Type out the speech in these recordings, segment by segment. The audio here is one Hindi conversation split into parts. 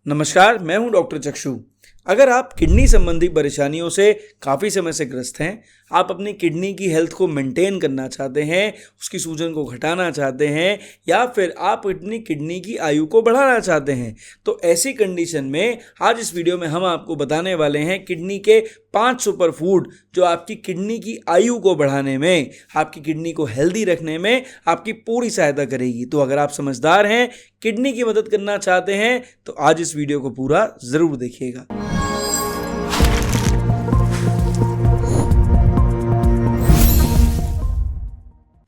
नमस्कार, मैं हूं डॉक्टर चक्षु। अगर आप किडनी संबंधी परेशानियों से काफ़ी समय से ग्रस्त हैं, आप अपनी किडनी की हेल्थ को मेंटेन करना चाहते हैं, उसकी सूजन को घटाना चाहते हैं या फिर आप अपनी किडनी की आयु को बढ़ाना चाहते हैं, तो ऐसी कंडीशन में आज इस वीडियो में हम आपको बताने वाले हैं किडनी के 5 सुपर फूड जो आपकी किडनी की आयु को बढ़ाने में, आपकी किडनी को हेल्दी रखने में आपकी पूरी सहायता करेगी। तो अगर आप समझदार हैं, किडनी की मदद करना चाहते हैं, तो आज इस वीडियो को पूरा ज़रूर देखिएगा।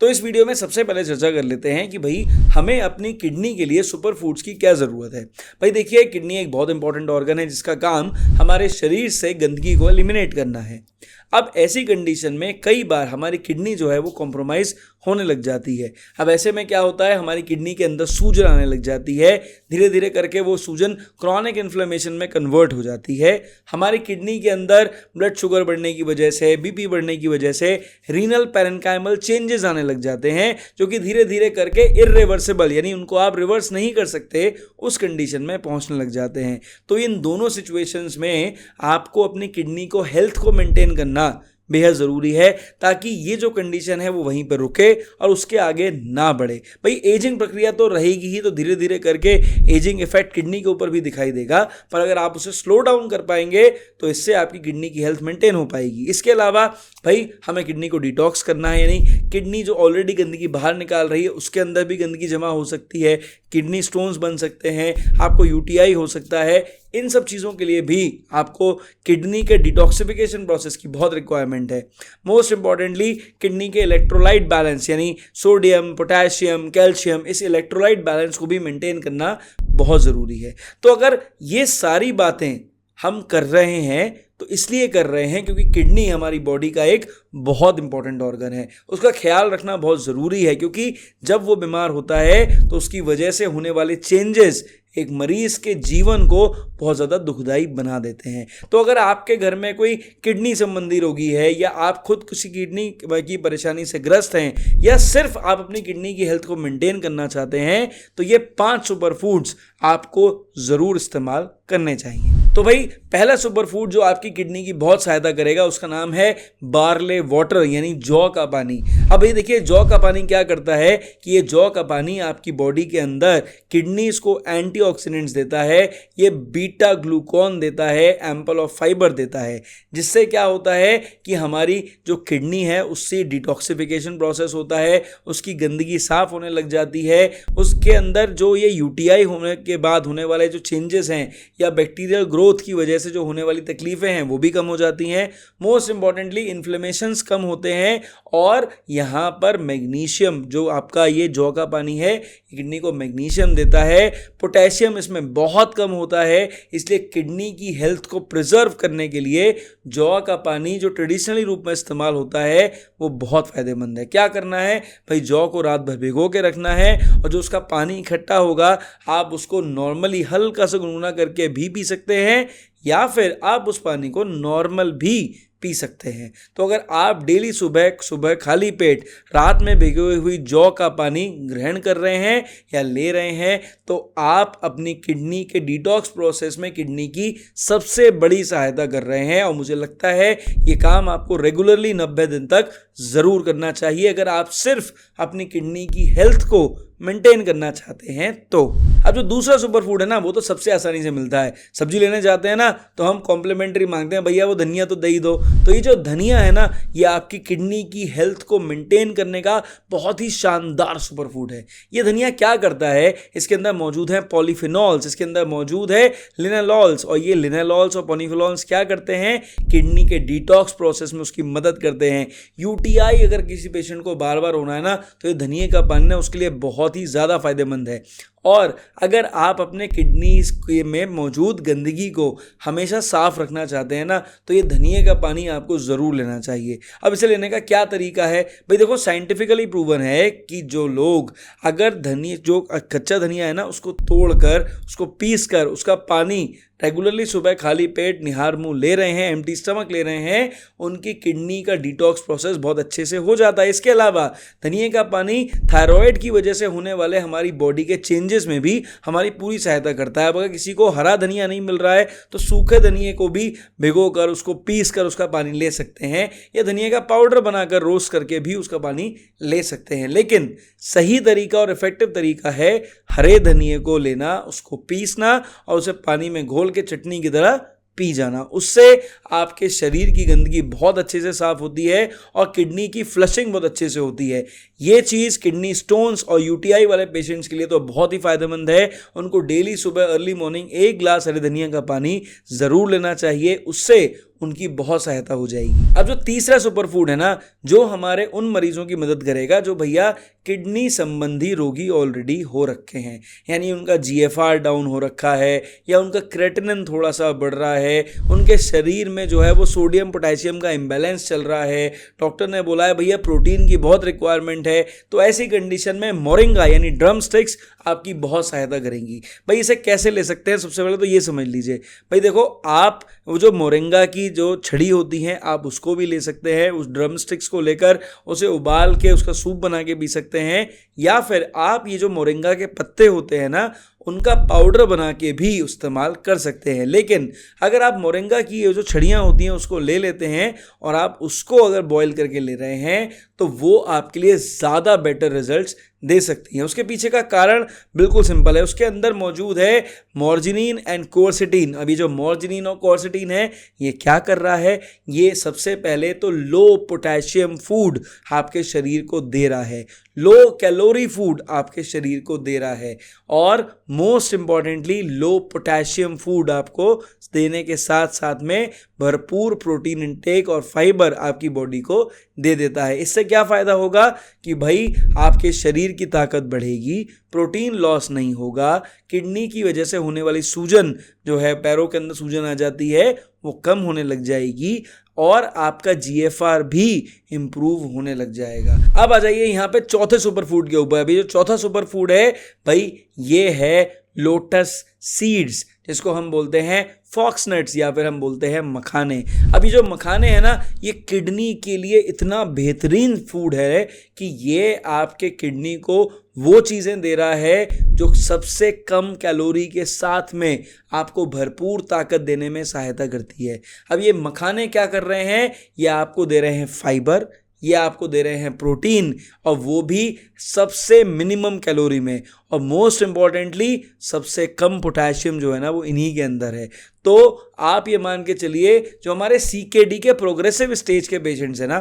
तो इस वीडियो में सबसे पहले चर्चा कर लेते हैं कि भाई हमें अपनी किडनी के लिए सुपर फूड्स की क्या ज़रूरत है। भाई देखिए, किडनी एक बहुत इंपॉर्टेंट ऑर्गन है जिसका काम हमारे शरीर से गंदगी को एलिमिनेट करना है। अब ऐसी कंडीशन में कई बार हमारी किडनी जो है वो कॉम्प्रोमाइज़ होने लग जाती है। अब ऐसे में क्या होता है, हमारी किडनी के अंदर सूजन आने लग जाती है, धीरे धीरे करके वो सूजन क्रॉनिक इन्फ्लेमेशन में कन्वर्ट हो जाती है। हमारी किडनी के अंदर ब्लड शुगर बढ़ने की वजह से, बीपी बढ़ने की वजह से रीनल पैरेन्काइमल चेंजेस आने लग जाते हैं, जो कि धीरे धीरे करके इर्रिवर्सिबल यानी उनको आप रिवर्स नहीं कर सकते, उस कंडीशन में पहुंचने लग जाते हैं। तो इन दोनों सिचुएशंस में आपको अपनी किडनी को हेल्थ को मेंटेन करना बेहद ज़रूरी है, ताकि ये जो कंडीशन है वो वहीं पर रुके और उसके आगे ना बढ़े। भाई एजिंग प्रक्रिया तो रहेगी ही, तो धीरे धीरे करके एजिंग इफेक्ट किडनी के ऊपर भी दिखाई देगा, पर अगर आप उसे स्लो डाउन कर पाएंगे तो इससे आपकी किडनी की हेल्थ मेंटेन हो पाएगी। इसके अलावा भाई हमें किडनी को डिटॉक्स करना है, यानी किडनी जो ऑलरेडी गंदगी बाहर निकाल रही है उसके अंदर भी गंदगी जमा हो सकती है, किडनी स्टोन्स बन सकते हैं, आपको यूटीआई हो सकता है। इन सब चीज़ों के लिए भी आपको किडनी के डिटॉक्सिफिकेशन प्रोसेस की बहुत रिक्वायरमेंट है। मोस्ट इंपॉर्टेंटली किडनी के इलेक्ट्रोलाइट बैलेंस यानी सोडियम, पोटेशियम, कैल्शियम, इस इलेक्ट्रोलाइट बैलेंस को भी मेंटेन करना बहुत ज़रूरी है। तो अगर ये सारी बातें हम कर रहे हैं तो इसलिए कर रहे हैं क्योंकि किडनी हमारी बॉडी का एक बहुत इंपॉर्टेंट ऑर्गन है, उसका ख्याल रखना बहुत ज़रूरी है, क्योंकि जब वो बीमार होता है तो उसकी वजह से होने वाले चेंजेस एक मरीज़ के जीवन को बहुत ज़्यादा दुखदाई बना देते हैं। तो अगर आपके घर में कोई किडनी संबंधी रोगी है या आप खुद किसी किडनी की परेशानी से ग्रस्त हैं या सिर्फ आप अपनी किडनी की हेल्थ को मेंटेन करना चाहते हैं, तो ये 5 सुपर फूड्स आपको ज़रूर इस्तेमाल करने चाहिए। तो भाई पहला सुपर फूड जो आपकी किडनी की बहुत सहायता करेगा उसका नाम है बार्ले वाटर यानी जौ का पानी। अब भाई देखिए, जौ का पानी क्या करता है कि ये जौ का पानी आपकी बॉडी के अंदर किडनीज को एंटीऑक्सीडेंट्स देता है, ये बीटा ग्लूकॉन देता है, एम्पल ऑफ फाइबर देता है, जिससे क्या होता है कि हमारी जो किडनी है उससे डिटॉक्सिफिकेशन प्रोसेस होता है, उसकी गंदगी साफ होने लग जाती है, उसके अंदर जो ये यूटीआई होने के बाद होने वाले जो चेंजेस हैं या बैक्टीरियल ग्रोथ की वजह से जो होने वाली तकलीफें हैं वो भी कम हो जाती हैं। मोस्ट इंपॉर्टेंटली इन्फ्लेमेशंस कम होते हैं और यहाँ पर मैग्नीशियम जो आपका ये जौ का पानी है किडनी को मैग्नीशियम देता है, पोटेशियम इसमें बहुत कम होता है, इसलिए किडनी की हेल्थ को प्रिजर्व करने के लिए जौ का पानी जो ट्रेडिशनली रूप में इस्तेमाल होता है वो बहुत फ़ायदेमंद है। क्या करना है भाई, जौ को रात भर भिगो के रखना है और जो उसका पानी इकट्ठा होगा आप उसको नॉर्मली हल्का सा गुनगुना करके भी पी सकते हैं या फिर आप उस पानी को नॉर्मल भी पी सकते हैं। तो अगर आप डेली सुबह सुबह खाली पेट रात में भिगोई हुई जौ का पानी ग्रहण कर रहे हैं या ले रहे हैं तो आप अपनी किडनी के डिटॉक्स प्रोसेस में किडनी की सबसे बड़ी सहायता कर रहे हैं। और मुझे लगता है ये काम आपको रेगुलरली 90 दिन तक ज़रूर करना चाहिए अगर आप सिर्फ अपनी किडनी की हेल्थ को मेंटेन करना चाहते हैं। तो अब जो दूसरा सुपर फूड है ना वो तो सबसे आसानी से मिलता है। सब्जी लेने जाते हैं ना तो हम कॉम्प्लीमेंट्री मांगते हैं, भैया वो धनिया तो दे ही दो। तो ये जो धनिया है ना ये आपकी किडनी की हेल्थ को मेंटेन करने का बहुत ही शानदार सुपर फूड है। ये धनिया क्या करता है, इसके अंदर मौजूद है पॉलीफिनॉल्स, इसके अंदर मौजूद है लिनेलॉल्स, और ये लिनेलॉल्स और पॉलीफिनॉल्स क्या करते हैं, किडनी के डिटॉक्स प्रोसेस में उसकी मदद करते हैं। यूटीआई अगर किसी पेशेंट को बार बार होना है ना तो ये धनिया का पानी ना उसके लिए बहुत ही ज़्यादा फायदेमंद है। और अगर आप अपने किडनी में मौजूद गंदगी को हमेशा साफ रखना चाहते हैं ना तो ये धनिया का पानी आपको ज़रूर लेना चाहिए। अब इसे लेने का क्या तरीका है, भाई देखो साइंटिफिकली प्रूवन है कि जो लोग अगर धनिया जो कच्चा धनिया है ना उसको तोड़कर उसको पीस कर उसका पानी रेगुलरली सुबह खाली पेट निहार मुंह ले रहे हैं, एम्प्टी स्टमक ले रहे हैं, उनकी किडनी का डिटॉक्स प्रोसेस बहुत अच्छे से हो जाता है। इसके अलावा धनिए का पानी थायराइड की वजह से होने वाले हमारी बॉडी के चेंजेस में भी हमारी पूरी सहायता करता है। अगर किसी को हरा धनिया नहीं मिल रहा है तो सूखे धनिए को भी भिगो कर उसको पीस कर उसका पानी ले सकते हैं, या धनिया का पाउडर बनाकर रोस्ट करके भी उसका पानी ले सकते हैं। लेकिन सही तरीका और इफेक्टिव तरीका है हरे धनिए को लेना, उसको पीसना और उसे पानी में घोल के चटनी की तरह पी जाना। उससे आपके शरीर की गंदगी बहुत अच्छे से साफ होती है और किडनी की फ्लशिंग बहुत अच्छे से होती है। ये चीज़ किडनी स्टोन्स और यूटीआई वाले पेशेंट्स के लिए तो बहुत ही फायदेमंद है। उनको डेली सुबह अर्ली मॉर्निंग 1 गिलास हरे धनिया का पानी ज़रूर लेना चाहिए, उससे उनकी बहुत सहायता हो जाएगी। अब जो तीसरा सुपर फूड है ना, जो हमारे उन मरीजों की मदद करेगा जो भैया किडनी संबंधी रोगी ऑलरेडी हो रखे हैं, यानी उनका जीएफआर डाउन हो रखा है या उनका क्रेटिनिन थोड़ा सा बढ़ रहा है, उनके शरीर में जो है वो सोडियम पोटेशियम का इम्बैलेंस चल रहा है, डॉक्टर ने बोला है भैया प्रोटीन की बहुत रिक्वायरमेंट है, तो ऐसी कंडीशन में मोरिंगा यानी ड्रम स्टिक्स आपकी बहुत सहायता करेंगी। भाई इसे कैसे ले सकते हैं, सबसे पहले तो ये समझ लीजिए। भाई देखो, आप वो जो मोरिंगा की जो छड़ी होती हैं आप उसको भी ले सकते हैं, उस ड्रम स्टिक्स को लेकर उसे उबाल के उसका सूप बना के पी सकते हैं, या फिर आप ये जो मोरिंगा के पत्ते होते हैं ना उनका पाउडर बना के भी इस्तेमाल कर सकते हैं। लेकिन अगर आप मोरिंगा की ये जो छड़ियाँ होती हैं उसको ले लेते हैं और आप उसको अगर बॉईल करके ले रहे हैं तो वो आपके लिए ज़्यादा बेटर रिजल्ट्स दे सकती हैं। उसके पीछे का कारण बिल्कुल सिंपल है, उसके अंदर मौजूद है मॉर्जिनिन एंड कोर्सिटीन। अभी जो मॉर्जिनिन और कोर्सिटीन है ये क्या कर रहा है, ये सबसे पहले तो लो पोटेशियम फूड आपके शरीर को दे रहा है, लो कैलोरी फूड आपके शरीर को दे रहा है, और मोस्ट इंपॉर्टेंटली लो पोटेशियम फूड आपको देने के साथ साथ में भरपूर प्रोटीन इंटेक और फाइबर आपकी बॉडी को दे देता है। इससे क्या फ़ायदा होगा कि भाई आपके शरीर की ताकत बढ़ेगी, प्रोटीन लॉस नहीं होगा, किडनी की वजह से होने वाली सूजन जो है, पैरों के अंदर सूजन आ जाती है, वो कम होने लग जाएगी और आपका जीएफआर भी इम्प्रूव होने लग जाएगा। अब आ जाइए यहाँ पे चौथे सुपर फूड के ऊपर। अभी जो चौथा सुपर फूड है भाई ये है लोटस सीड्स, जिसको हम बोलते हैं फॉक्स नट्स या फिर हम बोलते हैं मखाने। अभी जो मखाने हैं ना ये किडनी के लिए इतना बेहतरीन फूड है कि ये आपके किडनी को वो चीज़ें दे रहा है जो सबसे कम कैलोरी के साथ में आपको भरपूर ताकत देने में सहायता करती है। अब ये मखाने क्या कर रहे हैं, ये आपको दे रहे हैं फाइबर, ये आपको दे रहे हैं प्रोटीन, और वो भी सबसे मिनिमम कैलोरी में, और मोस्ट इम्पॉर्टेंटली सबसे कम पोटेशियम जो है ना वो इन्हीं के अंदर है। तो आप ये मान के चलिए जो हमारे सीकेडी के प्रोग्रेसिव स्टेज के पेशेंट्स हैं ना,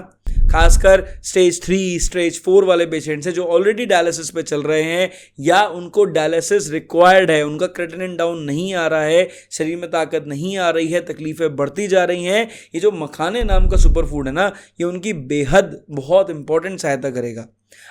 खासकर स्टेज 3 स्टेज 4 वाले पेशेंट्स हैं जो ऑलरेडी डायलिसिस पे चल रहे हैं या उनको डायलिसिस रिक्वायर्ड है, उनका क्रेटिनिन डाउन नहीं आ रहा है, शरीर में ताकत नहीं आ रही है, तकलीफें बढ़ती जा रही हैं, ये जो मखाने नाम का सुपर फूड है ना ये उनकी बेहद बहुत इंपॉर्टेंट सहायता करेगा।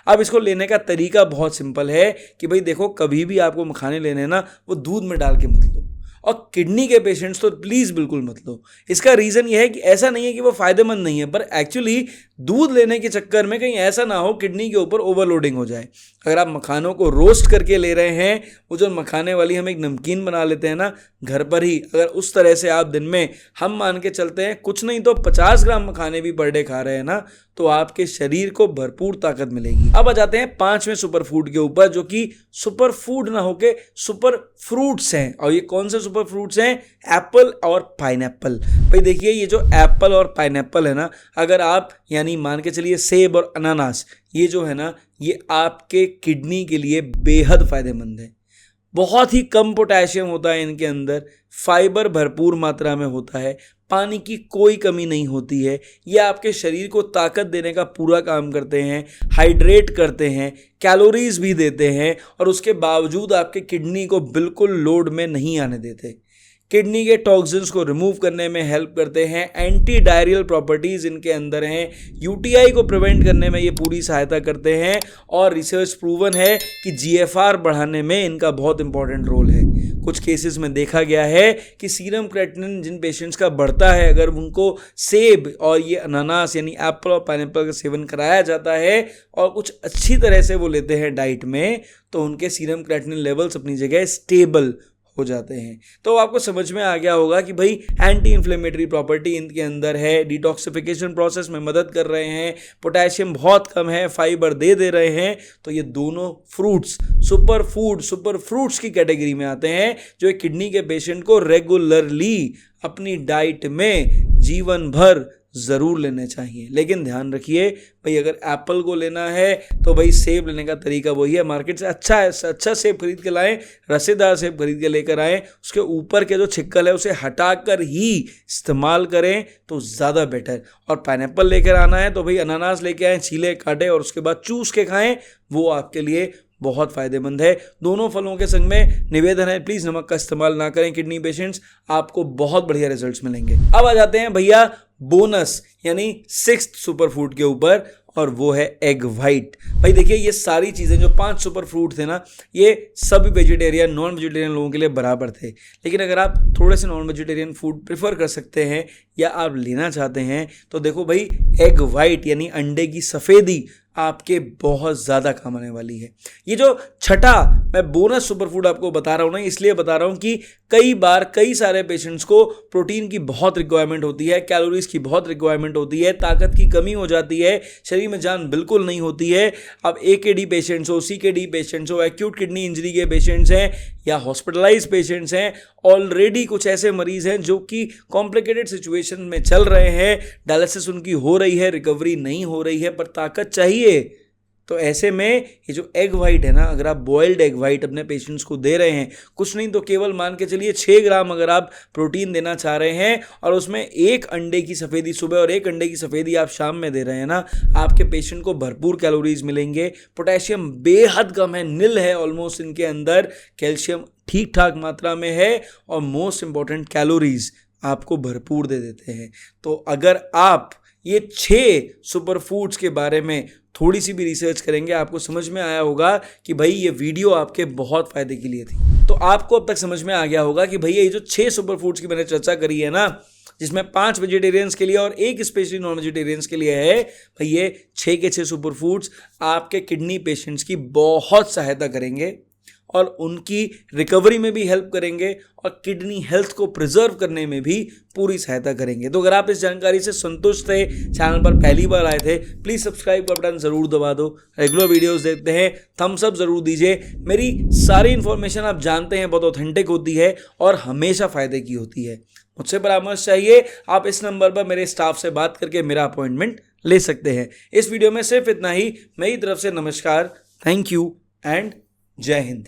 अब इसको लेने का तरीका बहुत सिंपल है कि भाई देखो, कभी भी आपको मखाने लेने हैं ना वो दूध में डाल के मत लो, और किडनी के पेशेंट्स तो प्लीज़ बिल्कुल मत लो। इसका रीज़न ये है कि ऐसा नहीं है कि वो फ़ायदेमंद नहीं है, पर एक्चुअली दूध लेने के चक्कर में कहीं ऐसा ना हो किडनी के ऊपर ओवरलोडिंग हो जाए। अगर आप मखानों को रोस्ट करके ले रहे हैं, वो जो मखाने वाली हम एक नमकीन बना लेते हैं ना घर पर ही, अगर उस तरह से आप दिन में हम मान के चलते हैं कुछ नहीं तो 50 ग्राम मखाने भी पर डे खा रहे हैं ना, तो आपके शरीर को भरपूर ताकत मिलेगी। अब आ जाते हैं 5वें सुपर फूड के ऊपर, जो कि सुपर फूड ना होके सुपर फ्रूट्स हैं। और ये कौन से सुपर फ्रूट्स हैं? एप्पल और पाइनएप्पल। भाई देखिए, ये जो एप्पल और पाइनएप्पल है ना, अगर आप यानी मान के चलिए सेब और अनानास, ये जो है ना ये आपके किडनी के लिए बेहद फायदेमंद है। बहुत ही कम पोटेशियम होता है इनके अंदर, फाइबर भरपूर मात्रा में होता है, पानी की कोई कमी नहीं होती है, ये आपके शरीर को ताकत देने का पूरा काम करते हैं, हाइड्रेट करते हैं, कैलोरीज भी देते हैं, और उसके बावजूद आपके किडनी को बिल्कुल लोड में नहीं आने देते। किडनी के टॉक्सिन्स को रिमूव करने में हेल्प करते हैं, एंटी डायरियल प्रॉपर्टीज़ इनके अंदर हैं, यूटीआई को प्रिवेंट करने में ये पूरी सहायता करते हैं, और रिसर्च प्रूवन है कि जीएफआर बढ़ाने में इनका बहुत इंपॉर्टेंट रोल है। कुछ केसेस में देखा गया है कि सीरम क्रेटिनिन जिन पेशेंट्स का बढ़ता है, अगर उनको सेब और ये अनानास यानी एप्पल और पाइनएप्पल का सेवन कराया जाता है और कुछ अच्छी तरह से वो लेते हैं डाइट में, तो उनके सीरम क्रेटिनिन लेवल्स अपनी जगह स्टेबल हो जाते हैं। तो आपको समझ में आ गया होगा कि भाई एंटी इन्फ्लेमेटरी प्रॉपर्टी इनके अंदर है, डिटॉक्सिफिकेशन प्रोसेस में मदद कर रहे हैं, पोटेशियम बहुत कम है, फाइबर दे रहे हैं। तो ये दोनों फ्रूट्स सुपर फ्रूट्स की कैटेगरी में आते हैं, जो एक किडनी के पेशेंट को रेगुलरली अपनी डाइट में जीवन भर ज़रूर लेने चाहिए। लेकिन ध्यान रखिए भाई, अगर एप्पल को लेना है तो भाई सेब लेने का तरीका वही है, मार्केट से अच्छा सेब खरीद के लाएं, रसेदार सेब खरीद के लेकर आएँ, उसके ऊपर के जो छिक्कल है उसे हटाकर ही इस्तेमाल करें तो ज़्यादा बेटर। और पाइनएप्पल लेकर आना है तो भाई अनानास लेके आएँ, छीले काटें और उसके बाद चूस के खाएँ, वो आपके लिए बहुत फ़ायदेमंद है। दोनों फलों के संग में निवेदन है, प्लीज़ नमक का इस्तेमाल ना करें किडनी पेशेंट्स, आपको बहुत बढ़िया रिजल्ट्स मिलेंगे। अब आ जाते हैं भैया बोनस यानी 6th सुपर फूड के ऊपर, और वो है एग वाइट। भाई देखिए, ये सारी चीज़ें जो 5 सुपर फ्रूट थे ना, ये सभी वेजिटेरियन नॉन वेजिटेरियन लोगों के लिए बराबर थे। लेकिन अगर आप थोड़े से नॉन वेजिटेरियन फूड प्रेफर कर सकते हैं या आप लेना चाहते हैं तो देखो भाई, एग वाइट यानी अंडे की सफ़ेदी आपके बहुत ज़्यादा काम आने वाली है। ये जो छठा मैं बोनस सुपर फूड आपको बता रहा हूँ ना, इसलिए बता रहा हूँ कि कई बार कई सारे पेशेंट्स को प्रोटीन की बहुत रिक्वायरमेंट होती है, कैलोरीज की बहुत रिक्वायरमेंट होती है, ताकत की कमी हो जाती है, शरीर में जान बिल्कुल नहीं होती है। अब AKD पेशेंट्स हो, CKD पेशेंट्स हो, एक्यूट किडनी इंजरी के पेशेंट्स हैं या हॉस्पिटलाइज पेशेंट्स हैं, ऑलरेडी कुछ ऐसे मरीज हैं जो कि कॉम्प्लिकेटेड सिचुएशन में चल रहे हैं, डायलिसिस उनकी हो रही है, रिकवरी नहीं हो रही है, पर ताकत चाहिए। तो ऐसे में ये जो एग वाइट है ना, अगर आप बॉइल्ड एग वाइट अपने पेशेंट्स को दे रहे हैं, कुछ नहीं तो केवल मान के चलिए 6 ग्राम अगर आप प्रोटीन देना चाह रहे हैं और उसमें 1 अंडे की सफ़ेदी सुबह और 1 अंडे की सफ़ेदी आप शाम में दे रहे हैं ना, आपके पेशेंट को भरपूर कैलोरीज मिलेंगे। पोटेशियम बेहद कम है, नील है ऑलमोस्ट इनके अंदर, कैल्शियम ठीक ठाक मात्रा में है, और मोस्ट इंपॉर्टेंट कैलोरीज आपको भरपूर दे देते हैं। तो अगर आप ये 6 सुपर फूड्स के बारे में थोड़ी सी भी रिसर्च करेंगे, आपको समझ में आया होगा कि भाई ये वीडियो आपके बहुत फ़ायदे के लिए थी। तो आपको अब तक समझ में आ गया होगा कि भैया ये जो 6 सुपर फूड्स की मैंने चर्चा करी है ना, जिसमें 5 वेजिटेरियंस के लिए और 1 स्पेशली नॉन वेजिटेरियंस के लिए है, भाई ये 6 के 6 सुपर फूड्स आपके किडनी पेशेंट्स की बहुत सहायता करेंगे और उनकी रिकवरी में भी हेल्प करेंगे और किडनी हेल्थ को प्रिजर्व करने में भी पूरी सहायता करेंगे। तो अगर आप इस जानकारी से संतुष्ट थे, चैनल पर पहली बार आए थे, प्लीज़ सब्सक्राइब का बटन ज़रूर दबा दो, रेगुलर वीडियोस देखते हैं थम्स अप ज़रूर दीजिए। मेरी सारी इन्फॉर्मेशन आप जानते हैं बहुत ऑथेंटिक होती है और हमेशा फ़ायदे की होती है। मुझसे परामर्श चाहिए, आप इस नंबर पर मेरे स्टाफ से बात करके मेरा अपॉइंटमेंट ले सकते हैं। इस वीडियो में सिर्फ इतना ही। मेरी तरफ से नमस्कार, थैंक यू एंड जय हिंद।